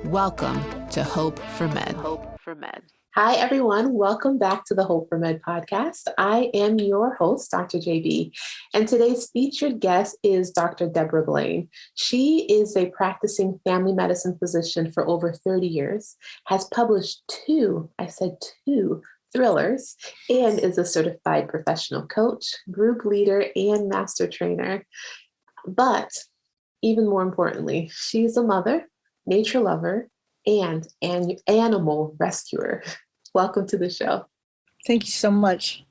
Welcome to Hope for Med. Hope for Med. Hi, everyone. Welcome back to the Hope for Med podcast. I am your host, Dr. JB, and today's featured guest is Dr. Debra Blaine. She is a practicing family medicine physician for over 30 years, has published two thrillers, and is a certified professional coach, group leader, and master trainer. But even more importantly, she's a mother, nature lover, and an animal rescuer. Welcome to the show. Thank you so much.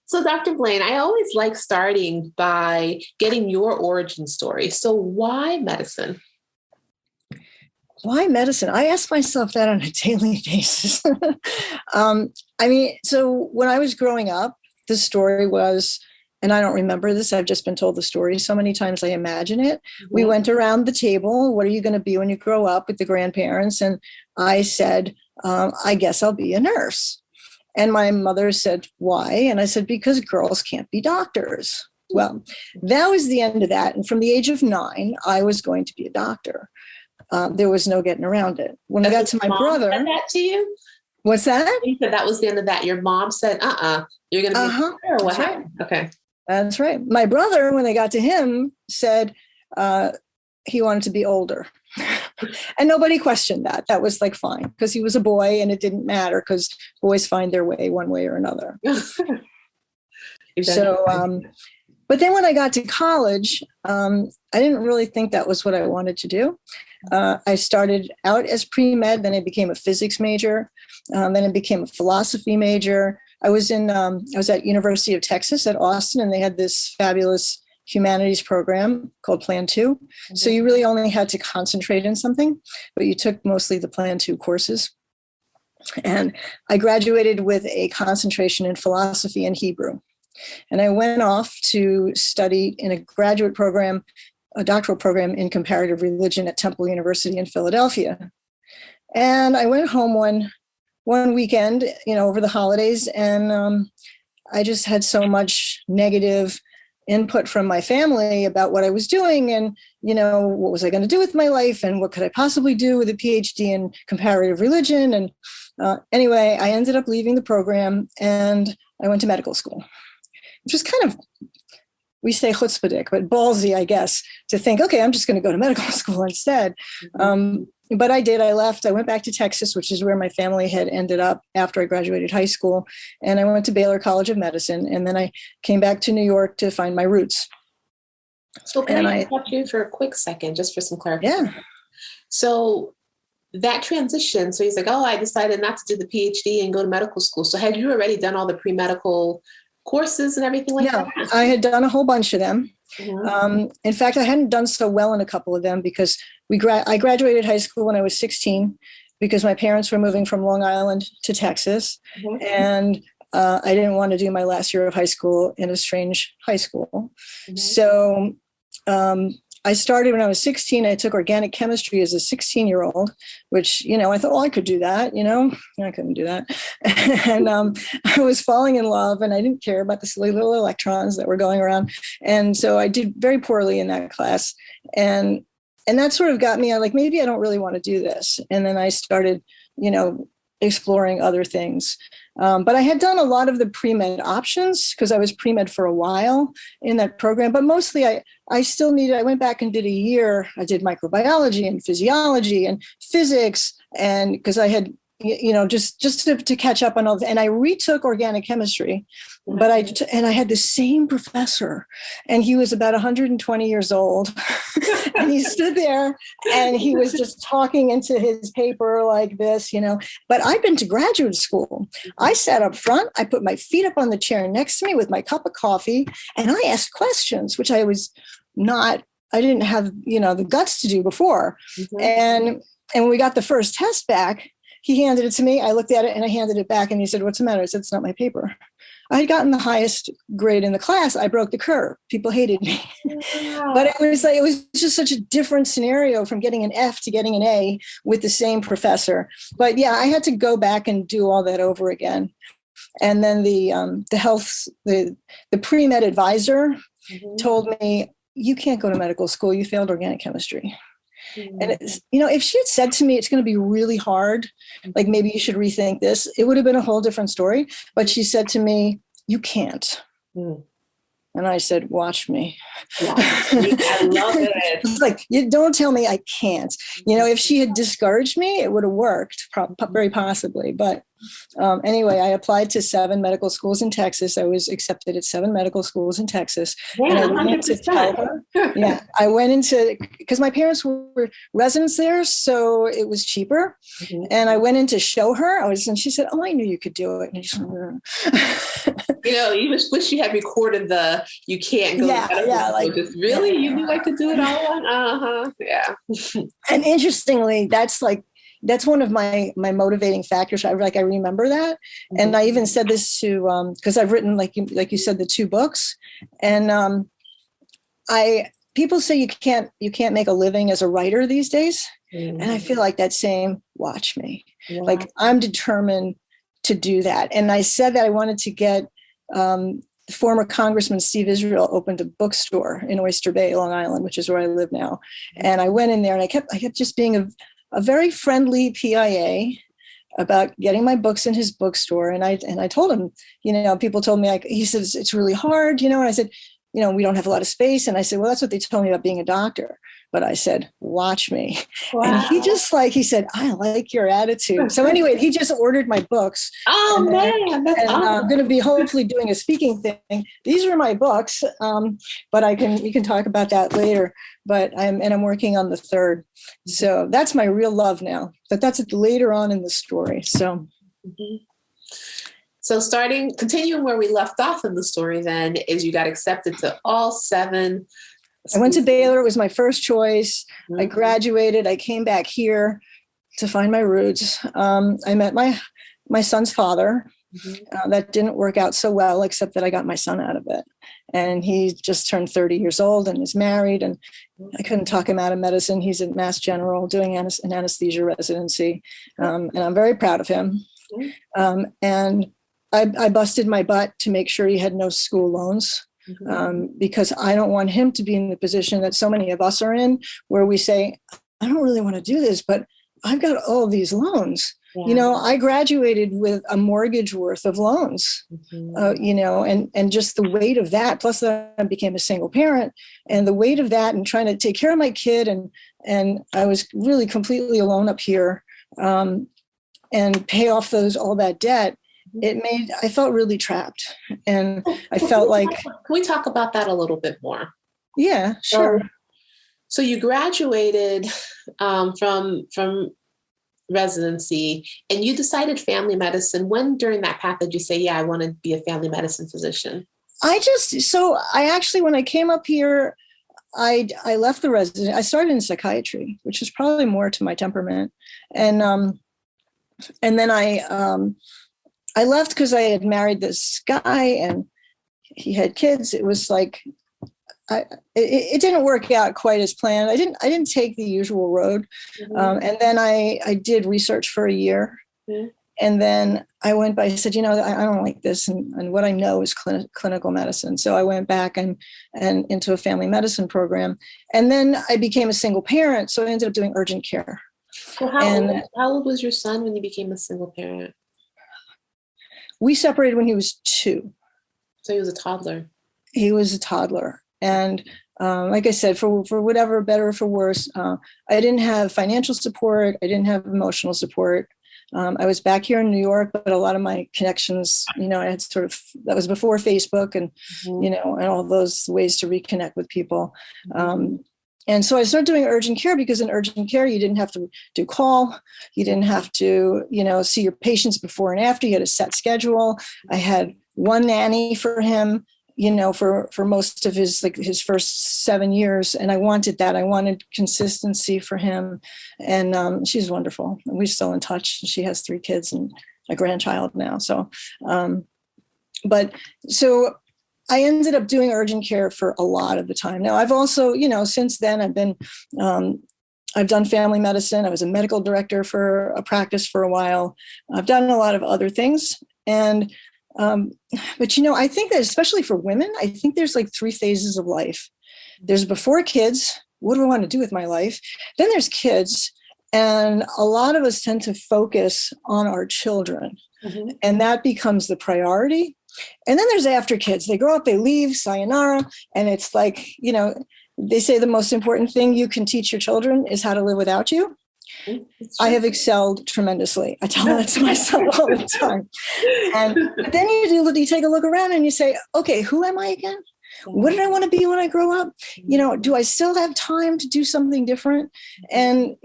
So, Dr. Blaine, I always like starting by getting your origin story. So why medicine? Why medicine? I ask myself that on a daily basis. So when I was growing up, the story was, and I don't remember this, I've just been told the story so many times I imagine it. Mm-hmm. We went around the table, what are you going to be when you grow up, with the grandparents? And I said, I guess I'll be a nurse. And my mother said, why? And I said, because girls can't be doctors. Well, that was the end of that. And from the age of 9, I was going to be a doctor. There was no getting around it. When I got to my brother. Said that to you? What's that? You said that was the end of that. Your mom said, you're going to be a doctor, or what happened? Right. Okay. That's right. My brother, when they got to him, said he wanted to be older. And nobody questioned that. That was like fine, because he was a boy and it didn't matter because boys find their way one way or another. So, but then when I got to college, I didn't really think that was what I wanted to do. I started out as pre-med, then I became a physics major, then I became a philosophy major. I was at University of Texas at Austin, and they had this fabulous humanities program called Plan 2. Mm-hmm. So you really only had to concentrate in something, but you took mostly the Plan 2 courses. And I graduated with a concentration in philosophy and Hebrew. And I went off to study in a graduate program, a doctoral program in comparative religion at Temple University in Philadelphia. And I went home one weekend, over the holidays, and I just had so much negative input from my family about what I was doing and, what was I going to do with my life and what could I possibly do with a PhD in comparative religion. And anyway, I ended up leaving the program and I went to medical school, which is kind of, we say chutzpahdik, but ballsy, I guess, to think, okay, I'm just going to go to medical school instead. Mm-hmm. But I did. I left. I went back to Texas, which is where my family had ended up after I graduated high school. And I went to Baylor College of Medicine. And then I came back to New York to find my roots. So can I interrupt you for a quick second, just for some clarification? Yeah. So that transition, so he's like, I decided not to do the PhD and go to medical school. So had you already done all the pre-medical courses and everything like that? No, I had done a whole bunch of them. Mm-hmm. In fact, I hadn't done so well in a couple of them because I graduated high school when I was 16 because my parents were moving from Long Island to Texas. Mm-hmm. And I didn't want to do my last year of high school in a strange high school. Mm-hmm. So I started when I was 16. I took organic chemistry as a 16-year-old, which, I thought, I could do that, I couldn't do that. And I was falling in love and I didn't care about the silly little electrons that were going around. And so I did very poorly in that class. And that sort of got me like, maybe I don't really want to do this. And then I started, exploring other things. But I had done a lot of the pre-med options because I was pre-med for a while in that program, but mostly I still needed, I went back and did a year. I did microbiology and physiology and physics. And because I had, just to catch up on all that. And I retook organic chemistry, but I had the same professor and he was about 120 years old and he stood there and he was just talking into his paper like this, but I'd been to graduate school. I sat up front, I put my feet up on the chair next to me with my cup of coffee and I asked questions, which I didn't have, the guts to do before. Mm-hmm. And when we got the first test back, he handed it to me. I looked at it and I handed it back and he said, what's the matter? I said, it's not my paper. I had gotten the highest grade in the class. I broke the curve. People hated me. Wow. But it was just such a different scenario from getting an F to getting an A with the same professor. But yeah, I had to go back and do all that over again. And then the pre-med advisor told me, you can't go to medical school. You failed organic chemistry. And if she had said to me, it's going to be really hard, like maybe you should rethink this, it would have been a whole different story. But she said to me, you can't. And I said, watch me. Wow. I love it. It's like, you don't tell me I can't. If she had discouraged me, it would have worked, very possibly. But anyway, I applied to 7 medical schools in Texas. I was accepted at 7 medical schools in Texas. Yeah, and I went to tell her. Yeah, I went into, because my parents were residents there, so it was cheaper. And I went in to show her. And she said, "Oh, I knew you could do it." And I just you just wish you had recorded the "you can't go." Like just really, you knew I could do it all. Yeah. And interestingly, that's one of my motivating factors. I remember that. And I even said this to, because I've written, like you said, the 2 books. And people say you can't make a living as a writer these days. And I feel like that same, watch me. Yeah. Like I'm determined to do that. And I said that I wanted to get, former Congressman Steve Israel opened a bookstore in Oyster Bay, Long Island, which is where I live now. And I went in there and I kept just being a very friendly PIA about getting my books in his bookstore. And I told him, people told me, he says, it's really hard, and I said, we don't have a lot of space. And I said, well, that's what they told me about being a doctor. But I said, watch me. Wow. And he just he said, I like your attitude. So anyway, he just ordered my books. Oh, man. That's awesome. I'm going to be hopefully doing a speaking thing. These are my books, but we can talk about that later. But I'm working on the 3rd. So that's my real love now. But that's later on in the story. So. So continuing where we left off in the story then is you got accepted to all 7. I went to Baylor. It was my first choice. I graduated. I came back here to find my roots. I met my son's father. That didn't work out so well, except that I got my son out of it. And he just turned 30 years old and is married. And I couldn't talk him out of medicine. He's at Mass General doing an anesthesia residency. And I'm very proud of him. And I busted my butt to make sure he had no school loans. Because I don't want him to be in the position that so many of us are in, where we say, I don't really want to do this, but I've got all these loans. Yeah. I graduated with a mortgage worth of loans, and just the weight of that, plus that I became a single parent, and the weight of that and trying to take care of my kid. And I was really completely alone up here, and pay off all that debt. I felt really trapped, and I felt like. Can we talk about that a little bit more? Yeah, sure. So you graduated from residency, and you decided family medicine. When during that path did you say, "Yeah, I want to be a family medicine physician"? When I came up here, I left the residency. I started in psychiatry, which is probably more to my temperament, and then I left because I had married this guy and he had kids. It was like, it didn't work out quite as planned. I didn't take the usual road. And then I did research for a year. And then I went by, I said, I don't like this. And what I know is clinical medicine. So I went back and into a family medicine program. And then I became a single parent. So I ended up doing urgent care. Well, how old was your son when you became a single parent? We separated when he was 2. So he was a toddler. He was a toddler. And like I said, for whatever, better or for worse, I didn't have financial support. I didn't have emotional support. I was back here in New York, but a lot of my connections, I had that was before Facebook and, and all those ways to reconnect with people. And so I started doing urgent care because in urgent care, you didn't have to do call. You didn't have to, see your patients before and after. You had a set schedule. I had one nanny for him, for most of his first 7 years. And I wanted that. I wanted consistency for him. And she's wonderful. And we're still in touch. She has 3 kids and a grandchild now. So, so I ended up doing urgent care for a lot of the time. Now I've also, since then I've done family medicine. I was a medical director for a practice for a while. I've done a lot of other things. And, but I think that especially for women, I think there's 3 phases of life. There's before kids, what do I want to do with my life? Then there's kids. And a lot of us tend to focus on our children. And that becomes the priority. And then there's after kids. They grow up, they leave, sayonara. And it's like, they say the most important thing you can teach your children is how to live without you. I have excelled tremendously. I tell that to myself all the time. But then you take a look around and you say, okay, who am I again? What did I want to be when I grow up? Do I still have time to do something different? And,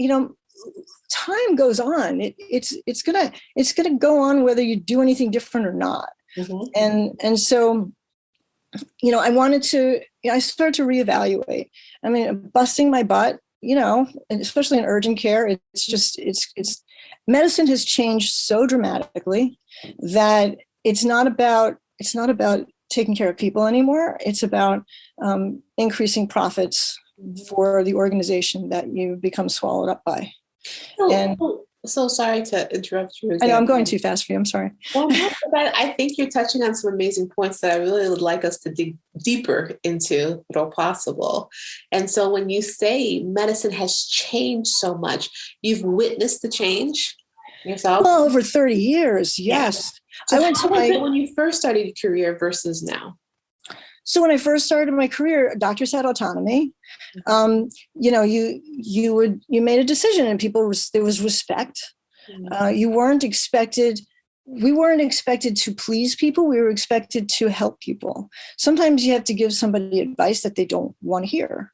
time goes on. It's gonna go on whether you do anything different or not. And so, I started to reevaluate. I mean, busting my butt, and especially in urgent care, it's medicine has changed so dramatically that it's not about taking care of people anymore. It's about increasing profits for the organization that you become swallowed up by. So sorry to interrupt you again. I know I'm going too fast for you. I'm sorry. Well, no, but I think you're touching on some amazing points that I really would like us to dig deeper into, if at all possible. And so when you say medicine has changed so much, you've witnessed the change yourself? Well, over 30 years, yes. So when you first started your career versus now? So when I first started my career, doctors had autonomy. You made a decision, and there was respect. We weren't expected to please people. We were expected to help people. Sometimes you have to give somebody advice that they don't want to hear.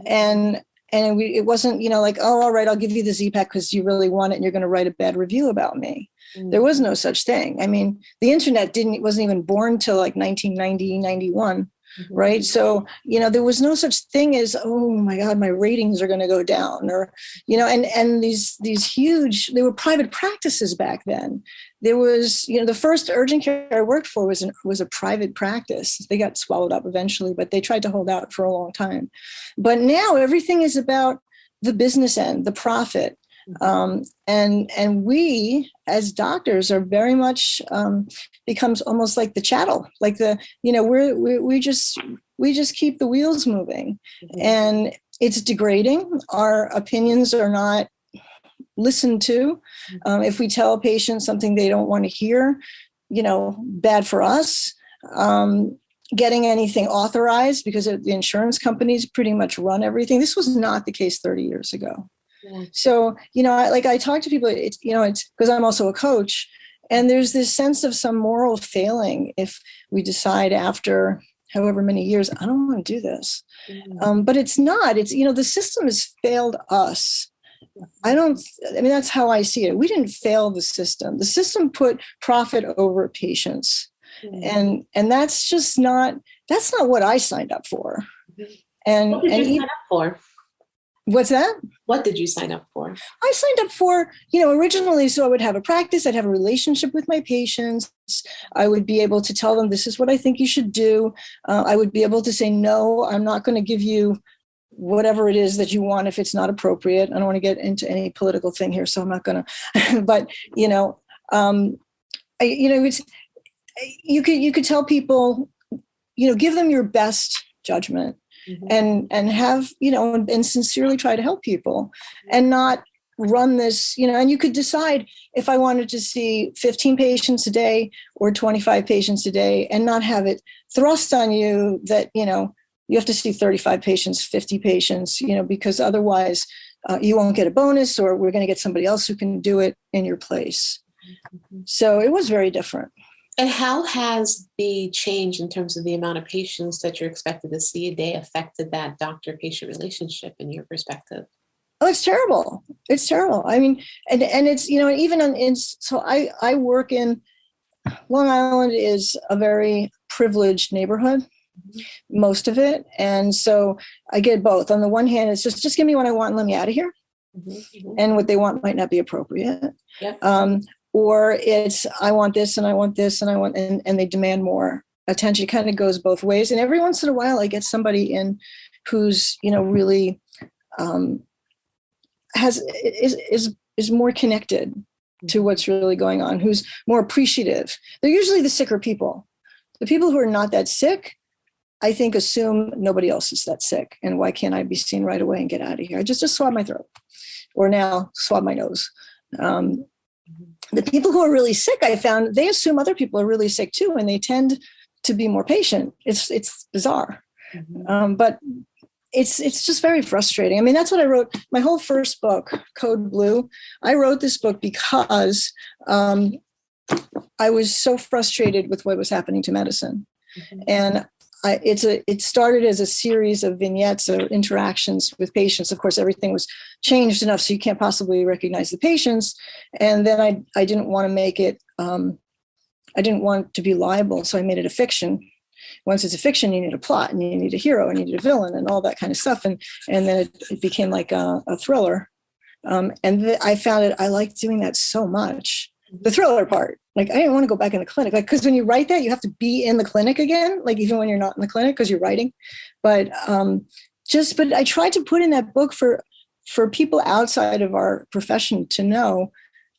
And it wasn't, like, oh, all right, I'll give you the Z-Pack because you really want it and you're going to write a bad review about me. There was no such thing. I mean, the internet wasn't even born till like 1990, 91. Right. So, there was no such thing as, oh my God, my ratings are going to go down, or, and these huge, they were private practices back then. There was, the first urgent care I worked for was a private practice. They got swallowed up eventually, but they tried to hold out for a long time. But now everything is about the business end, the profit. And we as doctors are very much becomes almost like the chattel, like we just keep the wheels moving, and it's degrading. Our opinions are not listened to. If we tell a patient something they don't want to hear, bad for us. Getting anything authorized, because the insurance companies pretty much run everything. This was not the case 30 years ago. So, I talk to people, it's because I'm also a coach, and there's this sense of some moral failing if we decide after however many years, I don't want to do this. But it's not, the system has failed us. That's how I see it. We didn't fail the system. The system put profit over patients. And that's just that's not what I signed up for. And what did you sign up for? What's that? What did you sign up for? I signed up for, originally, so I would have a practice, I'd have a relationship with my patients. I would be able to tell them, this is what I think you should do. I would be able to say, no, I'm not going to give you whatever it is that you want if it's not appropriate. I don't want to get into any political thing here, so I'm not going to, but, it's, you could tell people, give them your best judgment. And have, and sincerely try to help people, and not run this, and you could decide if I wanted to see 15 patients a day or 25 patients a day, and not have it thrust on you that, you have to see 35 patients, 50 patients, because otherwise you won't get a bonus, or we're going to get somebody else who can do it in your place. So it was very different. And how has the change in terms of the amount of patients that you're expected to see a day affected that doctor-patient relationship in your perspective? Oh, it's terrible. It's terrible. I mean, and it's, even so I work in, Long Island is a very privileged neighborhood, most of it. And so I get both. On the one hand, it's just give me what I want and let me out of here. And what they want might not be appropriate. Or it's, I want this and I want this and I want, and they demand more attention. It kind of goes both ways. And every once in a while I get somebody in who's, really is more connected to what's really going on, who's more appreciative. They're usually the sicker people. The people who are not that sick I think, assume nobody else is that sick. And why can't I be seen right away and get out of here? Just swab my throat, or now swab my nose. The people who are really sick, I found, they assume other people are really sick too, and they tend to be more patient. It's bizarre. But it's just very frustrating. I mean, that's what I wrote. My whole first book, Code Blue, I wrote this book because I was so frustrated with what was happening to medicine. And it started as a series of vignettes or interactions with patients. Of course, everything was changed enough so you can't possibly recognize the patients. And then I didn't want to make it, I didn't want to be liable, so I made it a fiction. Once it's a fiction, you need a plot, and you need a hero, and you need a villain, and all that kind of stuff. And then it became like a thriller. I found it, I liked doing that so much. The thriller part, like, I didn't want to go back in the clinic, like, because when you write that, you have to be in the clinic again, like, even when you're not in the clinic, because you're writing. But I tried to put in that book for people outside of our profession to know.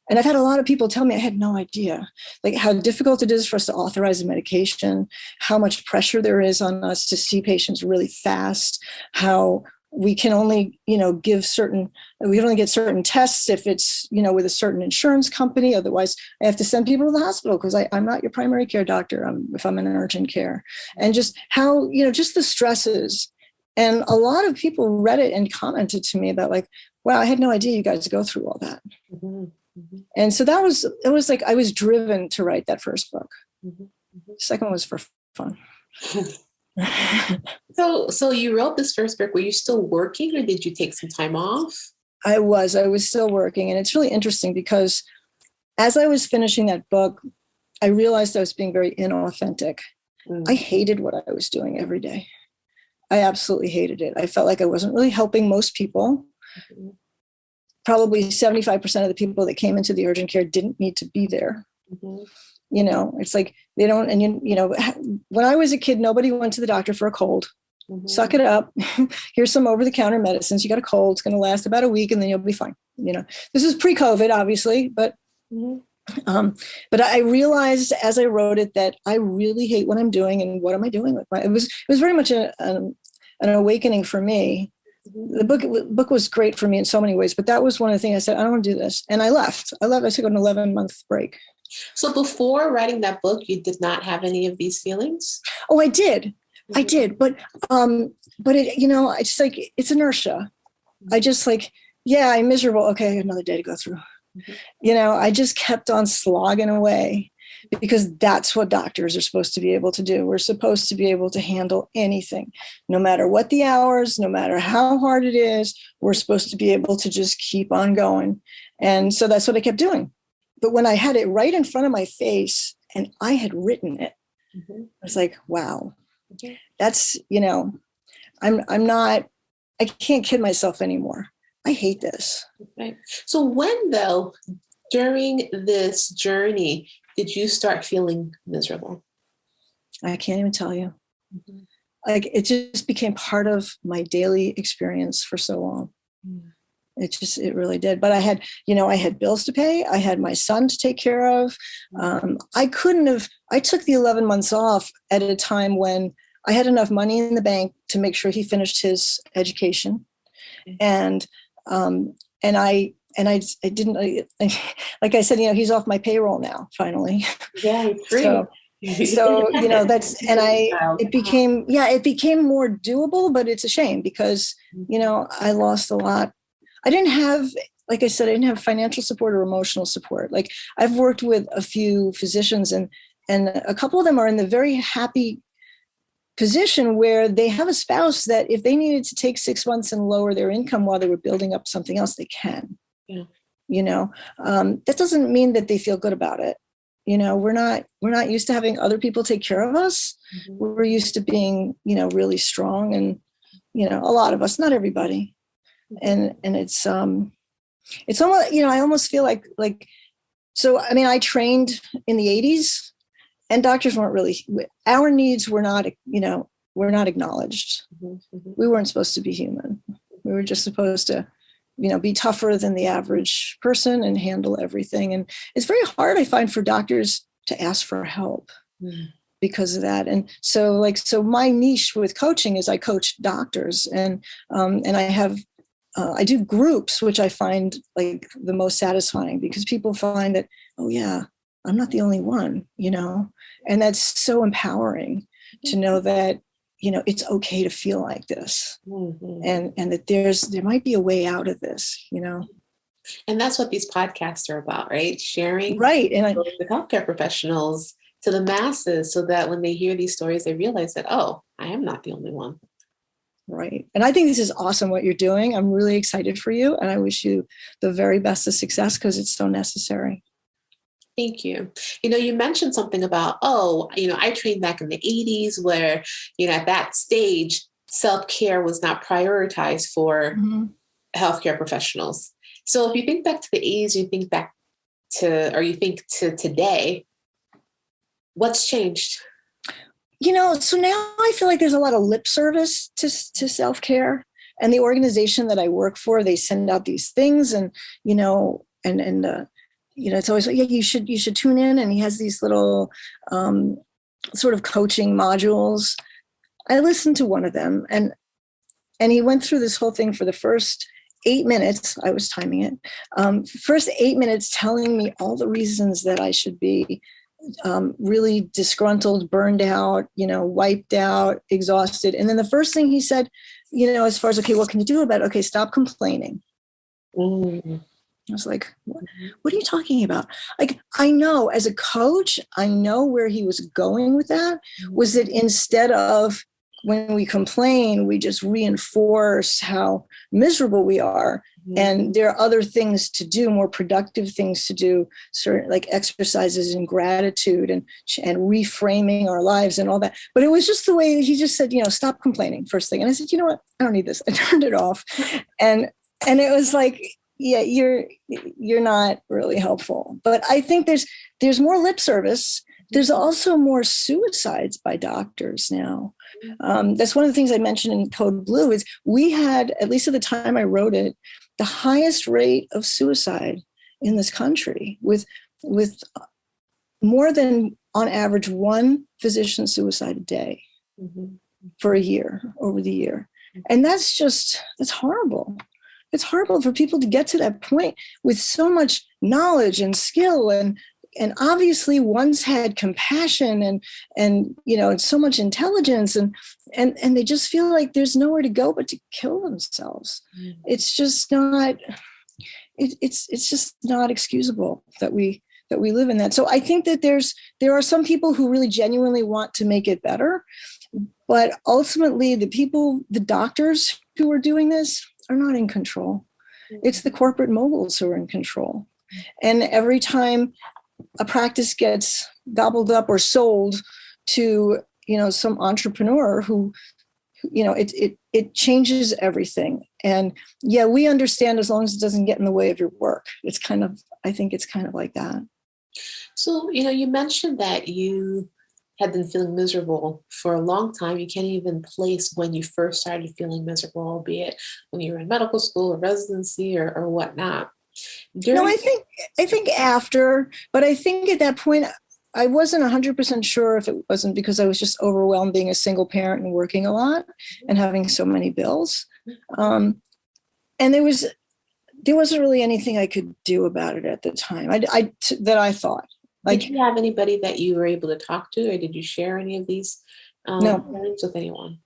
And I've had a lot of people tell me, I had no idea, like, how difficult it is for us to authorize a medication, how much pressure there is on us to see patients really fast, how we can only, we only get certain tests if it's, with a certain insurance company. Otherwise, I have to send people to the hospital because I'm not your primary care doctor if I'm in urgent care. And just how, just the stresses. And a lot of people read it and commented to me about, like, wow, I had no idea you guys go through all that. And so it was like, I was driven to write that first book. The second was for fun. So you wrote this first book. Were you still working, or did you take some time off? I was still working. And it's really interesting because as I was finishing that book, I realized I was being very inauthentic. I hated what I was doing every day. I absolutely hated it. I felt like I wasn't really helping most people. Probably 75% of the people that came into the urgent care didn't need to be there. It's like they don't, and when I was a kid, nobody went to the doctor for a cold. Suck it up. Here's some over-the-counter medicines. You got a cold, it's going to last about a week and then you'll be fine. This is pre-COVID, obviously, but I realized as I wrote it that I really hate what I'm doing, and what am I doing with it was very much an awakening for me. The book was great for me in so many ways, but that was one of the things I said, I don't want to do this. And I left. I took an 11-month break. So before writing that book, you did not have any of these feelings? Oh, I did. But it, it's like, it's inertia. I just like, yeah, I'm miserable. Okay, another day to go through. I just kept on slogging away, because that's what doctors are supposed to be able to do. We're supposed to be able to handle anything, no matter what the hours, no matter how hard it is. We're supposed to be able to just keep on going. And so that's what I kept doing. But when I had it right in front of my face and I had written it, I was like, wow, that's, I can't kid myself anymore. I hate this. Right. So when, though, during this journey, did you start feeling miserable? I can't even tell you. Like, it just became part of my daily experience for so long. It really did. But I had bills to pay. I had my son to take care of. I took the 11 months off at a time when I had enough money in the bank to make sure he finished his education. And I didn't, like I said, he's off my payroll now, finally. Yeah, he's free. So it became more doable, but it's a shame because, I lost a lot. I didn't have, like I said, I didn't have financial support or emotional support. Like, I've worked with a few physicians and a couple of them are in the very happy position where they have a spouse that if they needed to take 6 months and lower their income while they were building up something else, they can. That doesn't mean that they feel good about it. We're not used to having other people take care of us. We're used to being, really strong, and, a lot of us, not everybody. And it's almost, I almost feel like, so, I mean, I trained in the 80s and doctors weren't really, our needs were not, were not acknowledged. We weren't supposed to be human. We were just supposed to, be tougher than the average person and handle everything. And it's very hard, I find, for doctors to ask for help because of that. And so my niche with coaching is I coach doctors, and I do groups, which I find like the most satisfying, because people find that, oh yeah, I'm not the only one, and that's so empowering to know that, it's okay to feel like this, and that there might be a way out of this, And that's what these podcasts are about, right? Sharing right. And with healthcare professionals to the masses, so that when they hear these stories, they realize that, oh, I am not the only one. Right. And I think this is awesome what you're doing. I'm really excited for you, and I wish you the very best of success, because it's so necessary. Thank you. You mentioned something about, I trained back in the 80s where, at that stage, self-care was not prioritized for healthcare professionals. So if you think back to the 80s, you think to today, what's changed? So now I feel like there's a lot of lip service to self-care, and the organization that I work for, they send out these things, and, it's always like, yeah, you should tune in. And he has these little sort of coaching modules. I listened to one of them, and he went through this whole thing for the first 8 minutes. I was timing it. First 8 minutes telling me all the reasons that I should be really disgruntled, burned out, wiped out, exhausted. And then the first thing he said, as far as, okay, what can you do about it? Okay, stop complaining. I was like, what are you talking about? Like, I know as a coach, I know where he was going with that, was that instead of, when we complain, we just reinforce how miserable we are. And there are other things to do, more productive things to do, certain like exercises and gratitude and reframing our lives and all that. But it was just the way he just said, stop complaining first thing. And I said, you know what? I don't need this. I turned it off. And it was like, yeah, you're not really helpful. But I think there's more lip service. There's also more suicides by doctors now. That's one of the things I mentioned in Code Blue is we had, at least at the time I wrote it, the highest rate of suicide in this country, with more than, on average, one physician suicide a day for a year, over the year. And that's horrible. It's horrible for people to get to that point with so much knowledge and skill, and obviously one's had compassion and so much intelligence, and they just feel like there's nowhere to go but to kill themselves. It's just not, it's just not excusable that we live in that. So I think that there are some people who really genuinely want to make it better, but ultimately the doctors who are doing this are not in control. It's the corporate moguls who are in control. And every time a practice gets gobbled up or sold to, some entrepreneur who it changes everything. And yeah, we understand, as long as it doesn't get in the way of your work. I think it's kind of like that. So, you mentioned that you had been feeling miserable for a long time. You can't even place when you first started feeling miserable, albeit when you were in medical school or residency or whatnot. I think after, but I think at that point, I wasn't 100% sure if it wasn't because I was just overwhelmed being a single parent and working a lot and having so many bills. And there wasn't really anything I could do about it at the time. That I thought. Like, did you have anybody that you were able to talk to, or did you share any of these feelings with anyone?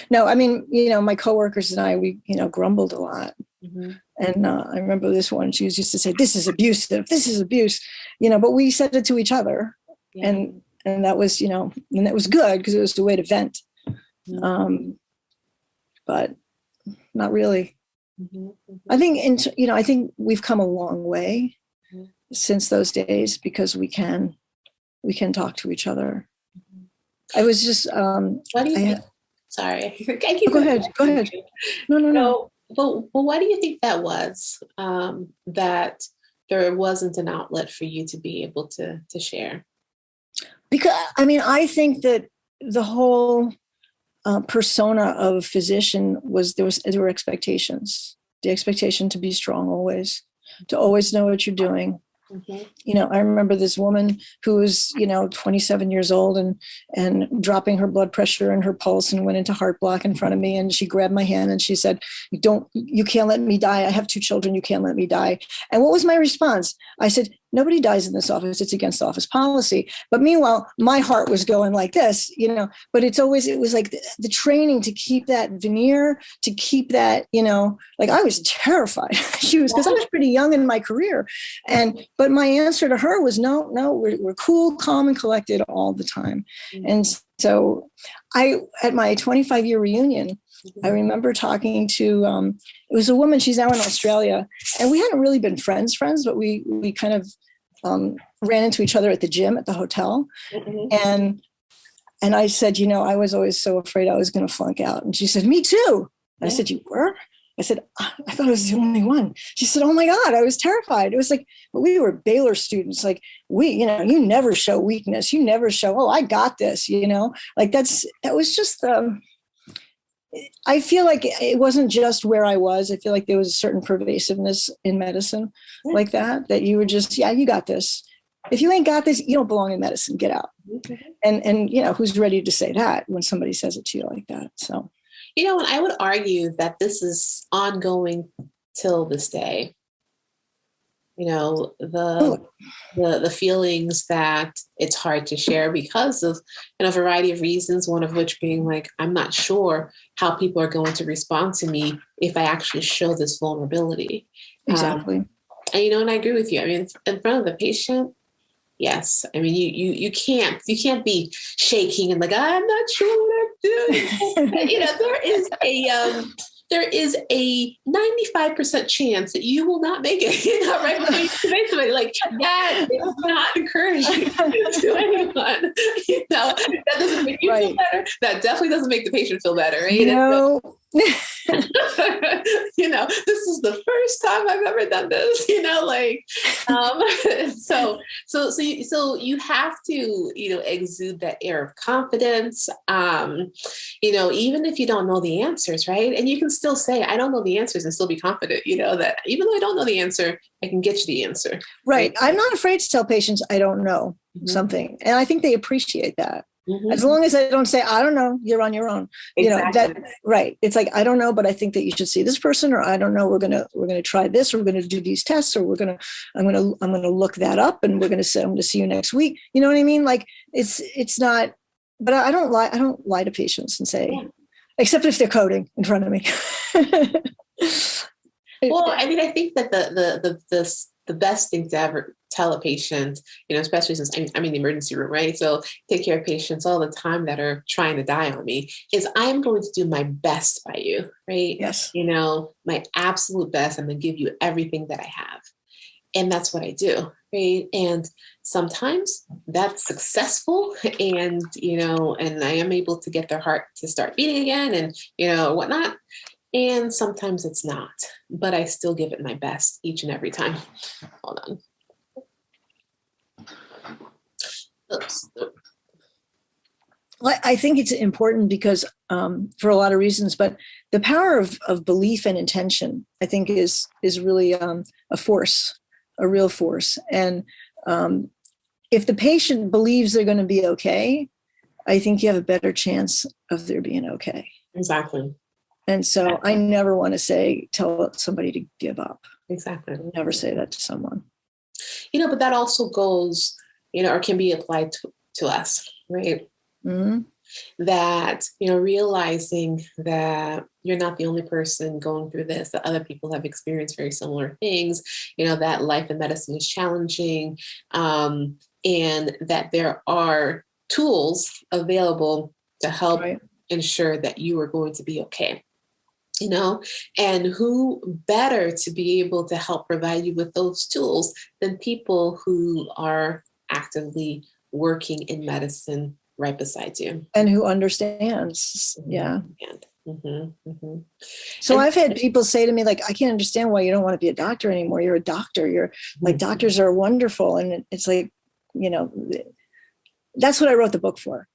No, I mean, my coworkers and I, we, grumbled a lot. And I remember this one, she used to say, this is abusive, this is abuse, but we said it to each other. Yeah. And that was, and that was good because it was a way to vent. But not really. I think, I think we've come a long way since those days because we can talk to each other. I was just, what do you think? Sorry. Go ahead. No. But why do you think that was, that there wasn't an outlet for you to be able to share? Because, I think that the whole persona of physician there were expectations. The expectation to be strong always, to always know what you're doing, You know, I remember this woman who was, 27 years old and dropping her blood pressure and her pulse and went into heart block in front of me. And she grabbed my hand and she said, you can't let me die. I have 2 children. You can't let me die. And what was my response? I said, nobody dies in this office. It's against office policy. But meanwhile, my heart was going like this, but it was like the training to keep that veneer, to keep that, like I was terrified. Because I was pretty young in my career. But my answer to her was, no, we're cool, calm, and collected all the time. And so at my 25-year reunion, I remember talking to, it was a woman, she's now in Australia, and we hadn't really been friends, but we kind of ran into each other at the gym at the hotel. And I said, I was always so afraid I was going to flunk out. And she said, me too. And I said, you were? I said, I thought I was the only one. She said, oh my God, I was terrified. It was like, but we were Baylor students. Like you never show weakness. You never show, oh, I got this, like that was just, I feel like it wasn't just where I was. I feel like there was a certain pervasiveness in medicine like that you were just, yeah, you got this. If you ain't got this, you don't belong in medicine, get out. And who's ready to say that when somebody says it to you like that? So. And I would argue that this is ongoing till this day. The feelings that it's hard to share because of a variety of reasons, one of which being like, I'm not sure how people are going to respond to me if I actually show this vulnerability. Exactly. And I agree with you. I mean, in front of the patient, yes. I mean, you can't be shaking and like, I'm not sure what I'm doing. There is a 95% chance that you will not make it, right? Before you convince somebody, like that is not encouraging to anyone. That doesn't make you feel better. That definitely doesn't make the patient feel better, right? This is the first time I've ever done this, so you have to, exude that air of confidence, even if you don't know the answers, right? And you can still say, I don't know the answers and still be confident, that even though I don't know the answer, I can get you the answer. Right. I'm not afraid to tell patients I don't know something. And I think they appreciate that. As long as I don't say, I don't know, you're on your own. Exactly. Right. It's like, I don't know, but I think that you should see this person, or I don't know, we're going to try this, or we're going to do these tests, or I'm going to look that up, and I'm going to see you next week. You know what I mean? Like it's not, but I don't lie to patients and say, except if they're coding in front of me. Well, I mean, I think that the best thing to ever tell a patient, especially since I'm in the emergency room, right? So take care of patients all the time that are trying to die on me, is I'm going to do my best by you, right? Yes. My absolute best. I'm going to give you everything that I have. And that's what I do, right? And sometimes that's successful, and, and I am able to get their heart to start beating again and, whatnot. And sometimes it's not, but I still give it my best each and every time. Hold on. Oops. Well, I think it's important because for a lot of reasons, but the power of belief and intention, I think is really a force, a real force. And if the patient believes they're going to be okay, I think you have a better chance of there being okay. Exactly. And so I never want to tell somebody to give up. Exactly. Never say that to someone. But that also goes, or can be applied to us, right? Mm-hmm. That, realizing that you're not the only person going through this, that other people have experienced very similar things, that life in medicine is challenging, and that there are tools available to help ensure that you are going to be okay. And who better to be able to help provide you with those tools than people who are actively working in medicine right beside you. And who understands. Yeah. So And I've had people say to me, like, I can't understand why you don't want to be a doctor anymore. You're a doctor. You're like, doctors are wonderful. And it's like, that's what I wrote the book for,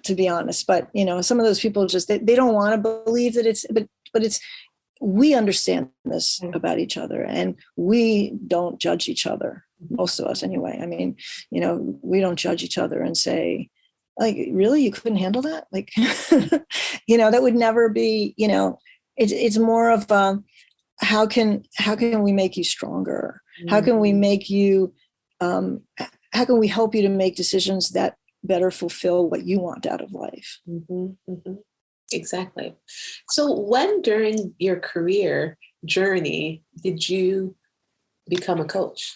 to be honest. But, some of those people just, they don't want to believe that but it's, we understand this about each other, and we don't judge each other. most of us anyway. I mean, we don't judge each other and say, like, really, you couldn't handle that? Like, that would never be, it's more of how can we make you stronger? How can we make you, how can we help you to make decisions that better fulfill what you want out of life? Exactly. So when during your career journey did you become a coach?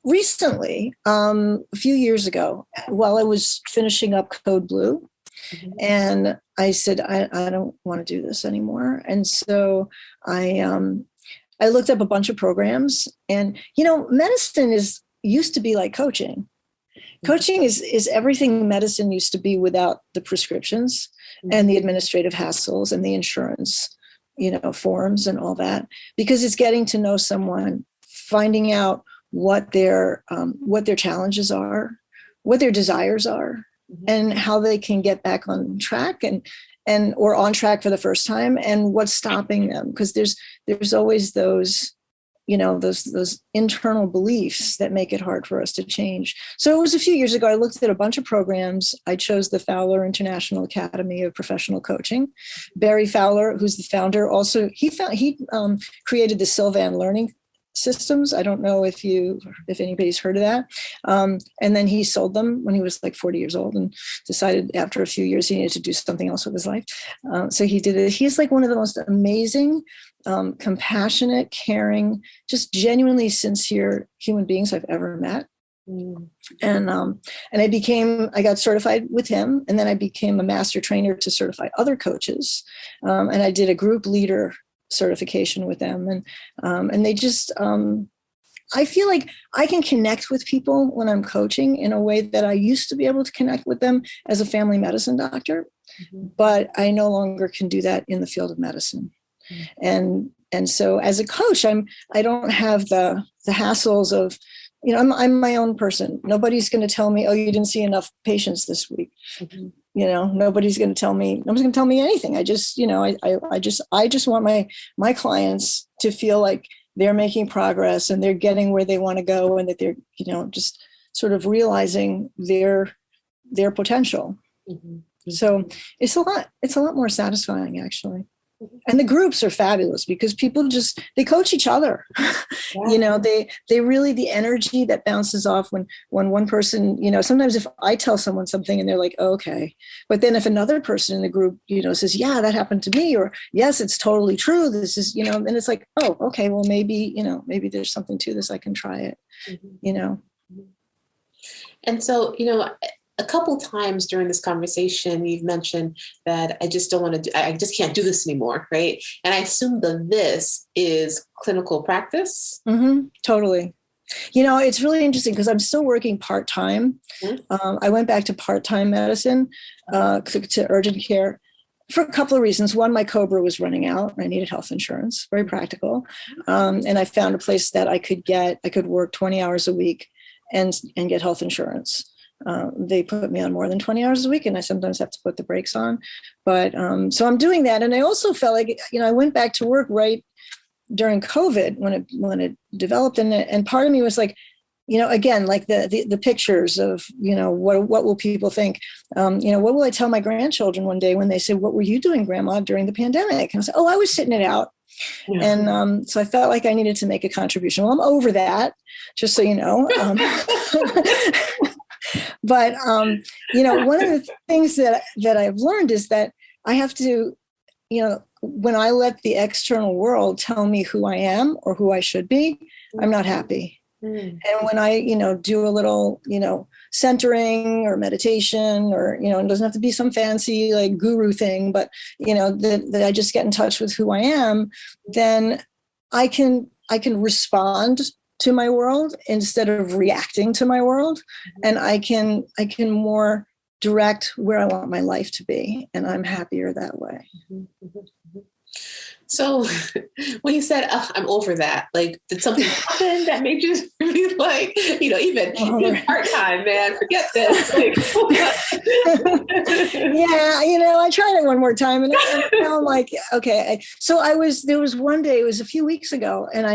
Recently, a few years ago, while I was finishing up Code Blue, and I said, I don't want to do this anymore. And so I looked up a bunch of programs, and, medicine used to be like coaching. Coaching is everything medicine used to be without the prescriptions and the administrative hassles and the insurance, forms and all that, because it's getting to know someone, finding out what their challenges are, what their desires are, and how they can get back on track or on track for the first time, and what's stopping them. Because there's always those internal beliefs that make it hard for us to change. So it was a few years ago, I looked at a bunch of programs. I chose the Fowler International Academy of Professional Coaching. Barry Fowler, who's the founder, also, he created the Sylvan Learning Systems. I don't know if anybody's heard of that. And then he sold them when he was like 40 years old and decided after a few years he needed to do something else with his life. So he did it. He's like one of the most amazing, compassionate, caring, just genuinely sincere human beings I've ever met. And I got certified with him, and then I became a master trainer to certify other coaches. And I did a group leader certification with them, and they just I feel like I can connect with people when I'm coaching in a way that I used to be able to connect with them as a family medicine doctor, but I no longer can do that in the field of medicine. And so as a coach, I don't have the hassles of, I'm my own person. Nobody's going to tell me, oh, you didn't see enough patients this week. Nobody's going to tell me anything. I just, I just want my clients to feel like they're making progress and they're getting where they want to go, and that they're, just sort of realizing their potential. So it's a lot more satisfying, actually. And the groups are fabulous because people they coach each other. Yeah. They really, the energy that bounces off when one person, sometimes if I tell someone something and they're like, oh, okay. But then if another person in the group, says, yeah, that happened to me, or yes, it's totally true. This is, and it's like, oh, okay, well, maybe there's something to this. I can try it, And so, a couple times during this conversation, you've mentioned that I just don't want to I just can't do this anymore, right? And I assume this is clinical practice. Totally. It's really interesting because I'm still working part-time. I went back to part-time medicine, to urgent care for a couple of reasons. One, my COBRA was running out. I needed health insurance, very practical. And I found a place that I could work 20 hours a week and get health insurance. They put me on more than 20 hours a week, and I sometimes have to put the brakes on. But so I'm doing that. And I also felt like, I went back to work right during COVID when it developed. And part of me was like, again, like the pictures of, what will people think? What will I tell my grandchildren one day when they say, what were you doing, Grandma, during the pandemic? And I said, oh, I was sitting it out. Yeah. And so I felt like I needed to make a contribution. Well, I'm over that, just so you know. But, one of the things that I've learned is that I have to, when I let the external world tell me who I am or who I should be, I'm not happy. And when I, do a little, centering or meditation, or, it doesn't have to be some fancy like guru thing, but, that I just get in touch with who I am, then I can respond to my world instead of reacting to my world. And I can more direct where I want my life to be. And I'm happier that way. So when you said, oh, I'm over that, like, did something happen that made you be like, even part-time, man, forget this. Yeah, I tried it one more time and now I'm like, okay. So there was one day, it was a few weeks ago, and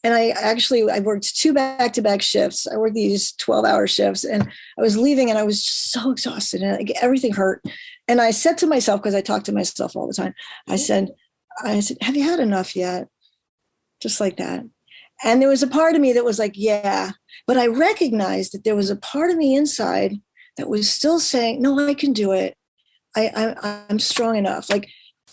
And I worked 2 back-to-back shifts. I worked these 12-hour shifts, and I was leaving and I was just so exhausted and like, everything hurt. And I said to myself, because I talk to myself all the time, I said, have you had enough yet? Just like that. And there was a part of me that was like, yeah, but I recognized that there was a part of me inside that was still saying, no, I can do it. I'm strong enough.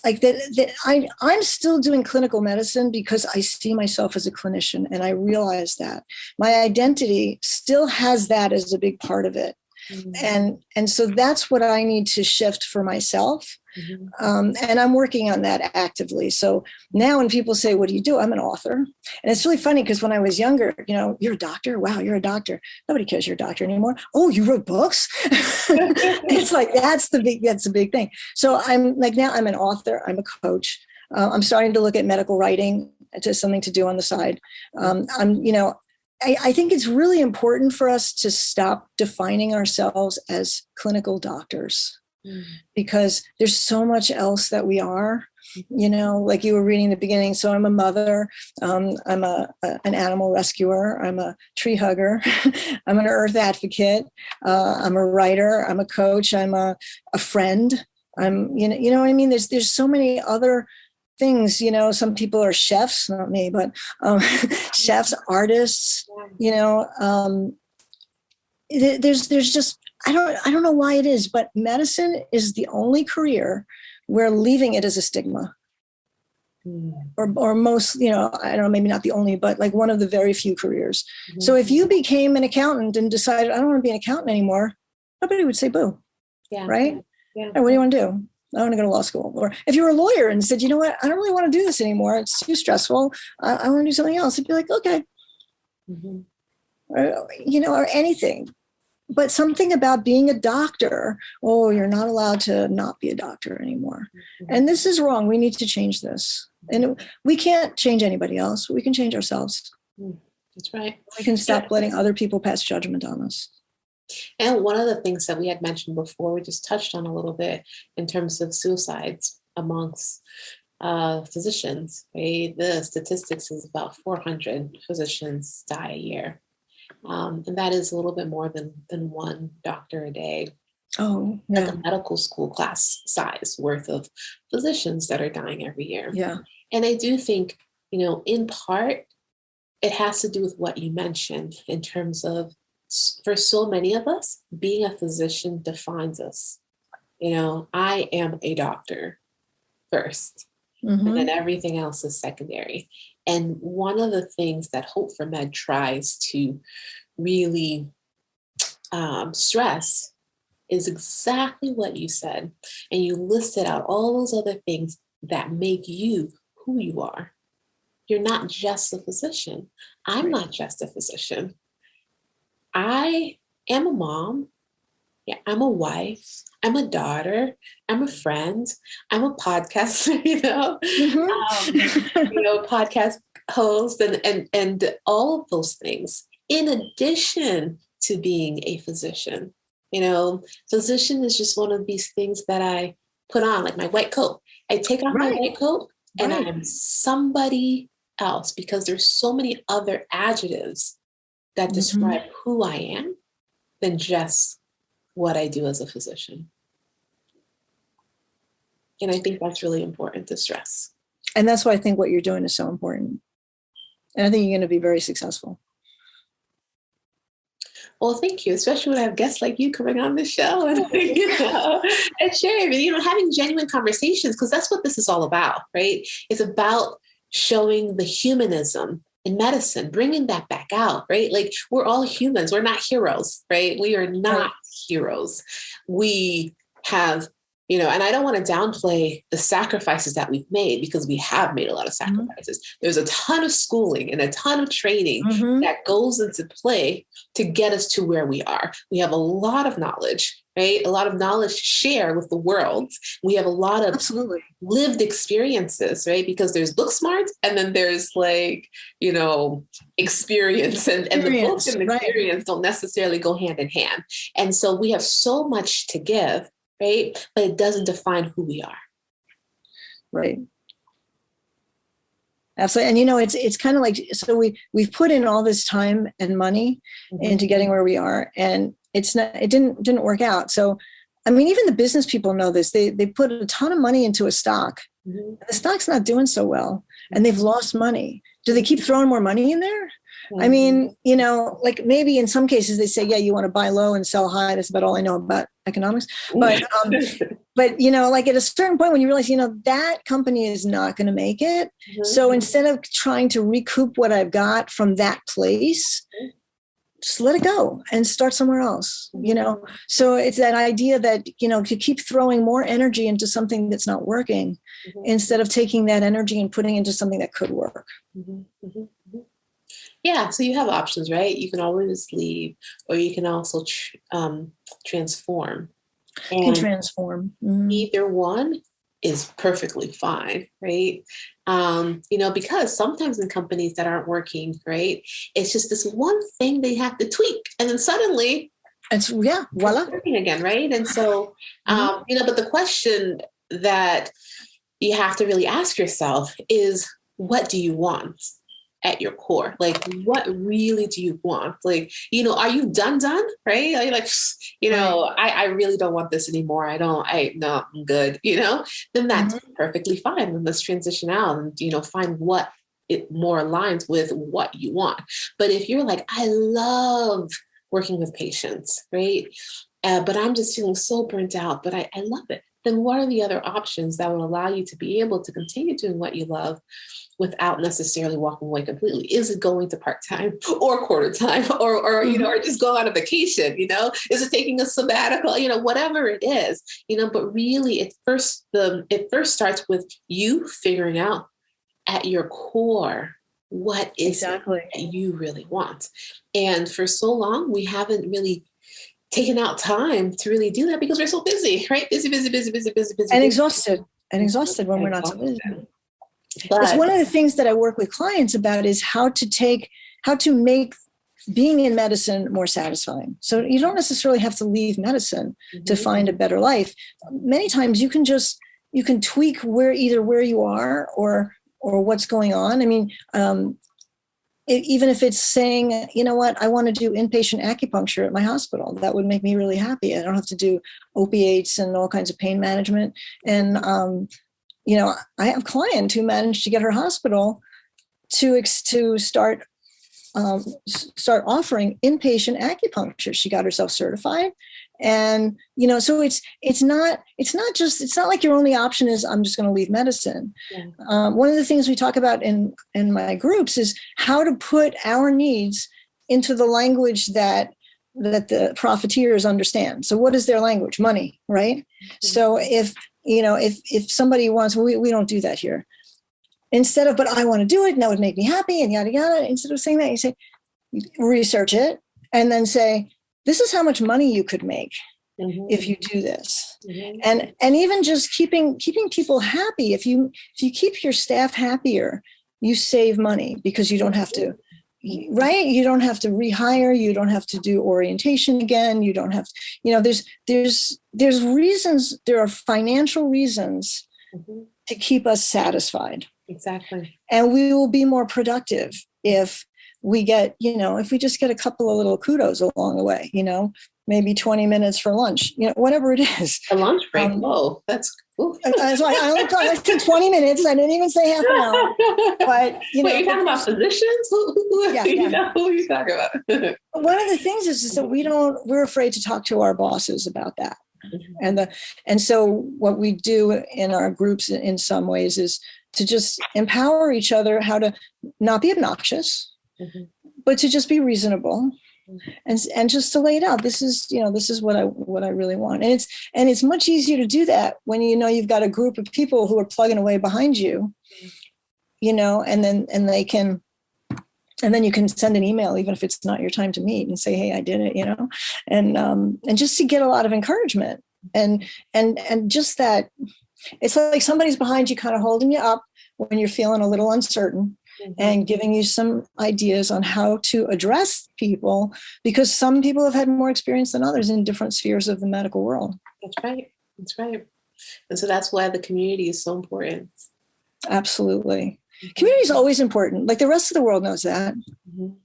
I'm still doing clinical medicine because I see myself as a clinician, and I realize that my identity still has that as a big part of it. Mm-hmm. And so that's what I need to shift for myself. Mm-hmm. And I'm working on that actively. So now when people say, what do you do? I'm an author. And it's really funny because when I was younger, you're a doctor. Wow, you're a doctor. Nobody cares you're a doctor anymore. Oh, you wrote books? It's like, that's a big thing. So I'm like, now I'm an author. I'm a coach. I'm starting to look at medical writing to something to do on the side. I think it's really important for us to stop defining ourselves as clinical doctors, because there's so much else that we are, like you were reading in the beginning. So I'm a mother, I'm an animal rescuer, I'm a tree hugger, I'm an earth advocate, I'm a writer, I'm a coach, I'm a friend. I'm, you know what I mean? There's so many other things, some people are chefs, not me, but chefs, artists, there's just, I don't know why it is, but medicine is the only career where leaving it is a stigma. Or most, I don't know, maybe not the only, but like one of the very few careers. Mm-hmm. So if you became an accountant and decided, I don't want to be an accountant anymore, nobody would say boo. Yeah. Right? Yeah. Hey, what do you want to do? I want to go to law school. Or if you were a lawyer and said, you know what, I don't really want to do this anymore. It's too stressful. I want to do something else. It'd be like, okay. Mm-hmm. Or anything. But something about being a doctor, you're not allowed to not be a doctor anymore. Mm-hmm. And this is wrong. We need to change this. And we can't change anybody else. We can change ourselves. That's right. We can stop letting other people pass judgment on us. And one of the things that we had mentioned before, we just touched on a little bit in terms of suicides amongst physicians, right? The statistics is about 400 physicians die a year. And that is a little bit more than one doctor a day. Oh, yeah. Like a medical school class size worth of physicians that are dying every year. Yeah. And I do think, in part, it has to do with what you mentioned in terms of, for so many of us, being a physician defines us. I am a doctor first, mm-hmm. and then everything else is secondary. And one of the things that Hope for Med tries to really stress is exactly what you said. And you listed out all those other things that make you who you are. You're not just a physician. I'm not just a physician. I am a mom. Yeah, I'm a wife. I'm a daughter. I'm a friend. I'm a podcaster, mm-hmm. Podcast host and all of those things, in addition to being a physician. Physician is just one of these things that I put on, like my white coat. I take off my white coat and I'm somebody else, because there's so many other adjectives that describe mm-hmm. who I am than just what I do as a physician. And I think that's really important to stress. And that's why I think what you're doing is so important. And I think you're going to be very successful. Well, thank you, especially when I have guests like you coming on the show and, and sharing, having genuine conversations, because that's what this is all about, right? It's about showing the humanism in medicine, bringing that back out, right? Like, we're all humans. We're not heroes, right? We are not heroes. We have, and I don't want to downplay the sacrifices that we've made, because we have made a lot of sacrifices. Mm-hmm. There's a ton of schooling and a ton of training mm-hmm. that goes into play to get us to where we are. We have a lot of knowledge, right? A lot of knowledge to share with the world. We have a lot of Absolutely. Lived experiences, right? Because there's book smart, and then there's experience, and the book and the experience don't necessarily go hand in hand. And so we have so much to give, right? But it doesn't define who we are. Right. Absolutely. And it's kind of like, so we've put in all this time and money into getting where we are, and it didn't work out. So, I mean, even the business people know this. They put a ton of money into a stock. The stock's not doing so well, and they've lost money. Do they keep throwing more money in there? I mean, like maybe in some cases they say, yeah, you want to buy low and sell high. That's about all I know about economics. But like at a certain point when you realize, that company is not going to make it. So instead of trying to recoup what I've got from that place, just let it go and start somewhere else, So it's that idea that, to keep throwing more energy into something that's not working instead of taking that energy and putting into something that could work. Yeah. So you have options, right? You can always leave, or you can also transform. And can transform. Either one is perfectly fine, right? Because sometimes in companies that aren't working, right, it's just this one thing they have to tweak, and then suddenly voila, it's working again, right? And so, but the question that you have to really ask yourself is, what do you want at your core? Like, what really do you want? Like, are you done? Right? Are you like, I really don't want this anymore. No, I'm good. Then that's perfectly fine. Then let's transition out and, find what it more aligns with what you want. But if you're like, I love working with patients, right? But I'm just feeling so burnt out, but I love it. Then what are the other options that will allow you to be able to continue doing what you love without necessarily walking away completely? Is it going to part-time or quarter-time or just go on a vacation, Is it taking a sabbatical, whatever it is, but really it first starts with you figuring out at your core, what is it that you really want? And for so long, we haven't really taken out time to really do that because we're so busy, right? Busy. And exhausted when we're not so busy. But it's one of the things that I work with clients about is how to make being in medicine more satisfying. So you don't necessarily have to leave medicine to find a better life. Many times you can tweak where you are or what's going on. I mean, even if it's saying, you know what, I want to do inpatient acupuncture at my hospital, that would make me really happy. I don't have to do opiates and all kinds of pain management. And, I have a client who managed to get her hospital to start offering inpatient acupuncture. She got herself certified. And, so it's not like your only option is I'm just going to leave medicine. Yeah. One of the things we talk about in my groups is how to put our needs into the language that the profiteers understand. So what is their language? Money, right? Mm-hmm. So if somebody wants, we don't do that here. Instead of, but I want to do it and that would make me happy and yada, yada. Instead of saying that, you say, research it and then say, this is how much money you could make if you do this. And even just keeping people happy. If you keep your staff happier, you save money because you don't have to, right? You don't have to rehire. You don't have to do orientation again. You don't have to, there's reasons, there are financial reasons to keep us satisfied. Exactly. And we will be more productive if we get, if we just get a couple of little kudos along the way, maybe 20 minutes for lunch, whatever it is. A lunch break. Whoa, that's cool. That's why I said 20 minutes. I didn't even say half an hour. But, wait, you're talking about physicians? Who are you talking about? One of the things is that we're afraid to talk to our bosses about that. And so what we do in our groups in some ways is to just empower each other how to not be obnoxious, but to just be reasonable and just to lay it out. This is what I really want. And it's much easier to do that when you've got a group of people who are plugging away behind you, and then you can send an email, even if it's not your time to meet, and say, hey, I did it, and just to get a lot of encouragement and just that it's like somebody's behind you kind of holding you up when you're feeling a little uncertain and giving you some ideas on how to address people, because some people have had more experience than others in different spheres of the medical world. That's right. And so that's why the community is so important. Absolutely. Community is always important. Like the rest of the world knows that. Mhm.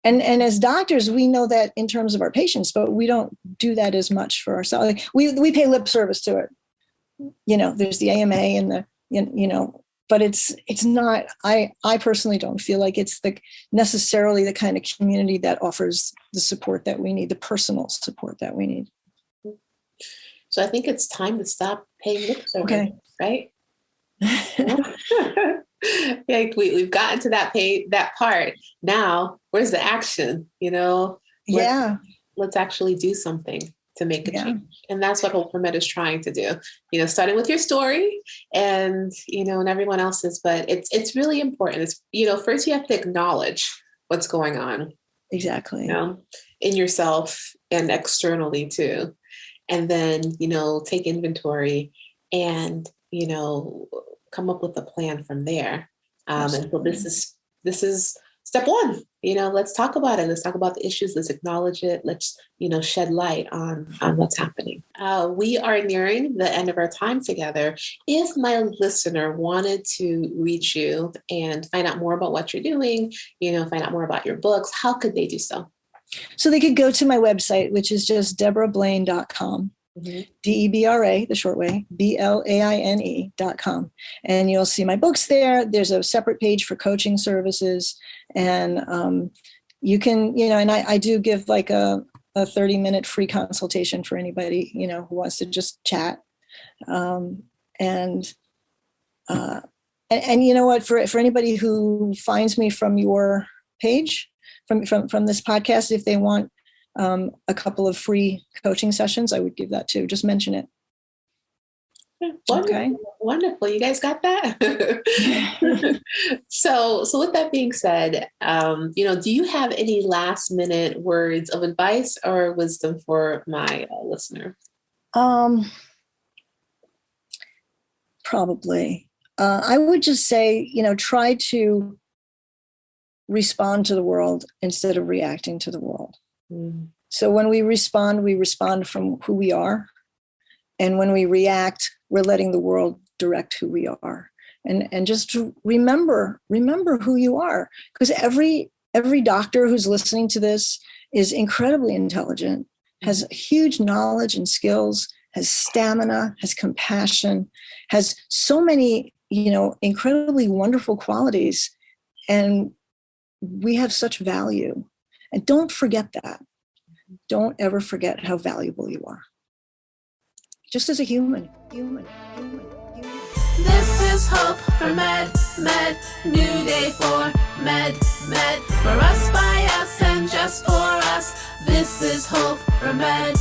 And as doctors, we know that in terms of our patients, but we don't do that as much for ourselves. Like we pay lip service to it. There's the AMA and but it's not, I personally don't feel like it's necessarily the kind of community that offers the support that we need, the personal support that we need. So I think it's time to stop paying lip service, Okay. right? Yeah, we've gotten to that part. Now, where's the action? Yeah. Let's actually do something to make a change. And that's what Hope for Med is trying to do. Starting with your story and everyone else's, but it's really important. It's first you have to acknowledge what's going on. Exactly. In yourself and externally too. And then, take inventory and, come up with a plan from there. And so this is step one. Let's talk about it. Let's talk about the issues. Let's acknowledge it. Let's, shed light on what's happening. We are nearing the end of our time together. If my listener wanted to reach you and find out more about what you're doing, find out more about your books, how could they do so? So they could go to my website, which is just debrablaine.com. Mm-hmm. DEBRA, the short way, BLAINE.com. And you'll see my books there. There's a separate page for coaching services. And you can, and I do give like a 30-minute free consultation for anybody, who wants to just chat. And you know what, for anybody who finds me from your page, from this podcast, if they want a couple of free coaching sessions, I would give that too. Just mention it. Wonderful. Okay. Wonderful. You guys got that? So with that being said, do you have any last minute words of advice or wisdom for my listener? Probably. I would just say, try to respond to the world instead of reacting to the world. Mm. So when we respond from who we are. And when we react, we're letting the world direct who we are. And just remember who you are. Because every doctor who's listening to this is incredibly intelligent, has huge knowledge and skills, has stamina, has compassion, has so many, incredibly wonderful qualities. And we have such value. And don't forget that. Don't ever forget how valuable you are. Just as a human. This is Hope for Med, new day for Med, for us, by us, and just for us. This is Hope for Med.